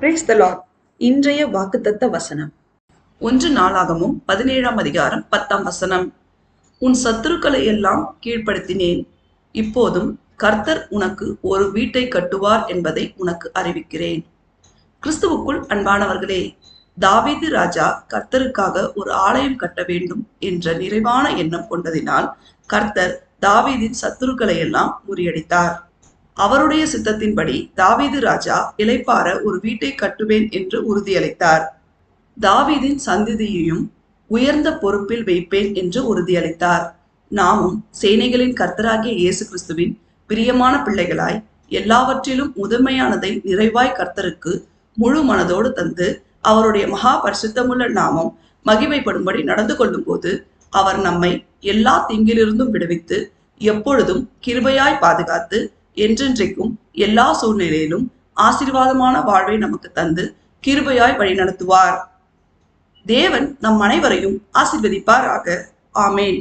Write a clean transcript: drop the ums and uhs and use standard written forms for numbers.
Praise the Lord. இன்றைய வாக்குத்தத்த வசனம் 1 நாளாகமம் 17ஆம் அதிகாரம் 10ஆம் வசனம். உன் சத்துருக்களை எல்லாம் கீழ்ப்படுத்தினேன், இப்போதும் கர்த்தர் உனக்கு ஒரு வீட்டை கட்டுவார் என்பதை உனக்கு அறிவிக்கிறேன். கிறிஸ்துவுக்குள் அன்பானவர்களே, தாவீது ராஜா கர்த்தருக்காக ஒரு ஆலயம் கட்ட வேண்டும் என்ற நிறைவான எண்ணம் கொண்டதினால் கர்த்தர் தாவீதின் சத்துருக்களை எல்லாம் முறியடித்தார். அவருடைய சித்தத்தின்படி தாவீது ராஜா இளைப்பாற ஒரு வீட்டை கட்டுவேன் என்று உறுதியளித்தார். தாவீதின் சந்ததியையும் உயர்ந்த பொறுப்பில் வைப்பேன் என்று உறுதியளித்தார். நாமும் சேனைகளின் கர்த்தராகிய இயேசு கிறிஸ்துவின் பிரியமான பிள்ளைகளாய் எல்லாவற்றிலும் முதன்மையானதை நிறைவாய் கர்த்தருக்கு முழு மனதோடு தந்து அவருடைய மகா பரிசுத்தமுள்ள நாமம் மகிமைப்படும்படி நடந்து கொள்ளும் போது அவர் நம்மை எல்லா தீங்கிலிருந்தும் விடுவித்து எப்பொழுதும் கிருபையாய் பாதுகாத்து என்றென்றைக்கும் எல்லா சூழ்நிலையிலும் ஆசீர்வாதமான வாழ்வை நமக்கு தந்து கிருபையாய் வழிநடத்துவார். தேவன் நம் அனைவரையும் ஆசீர்வதிப்பாராக. ஆமேன்.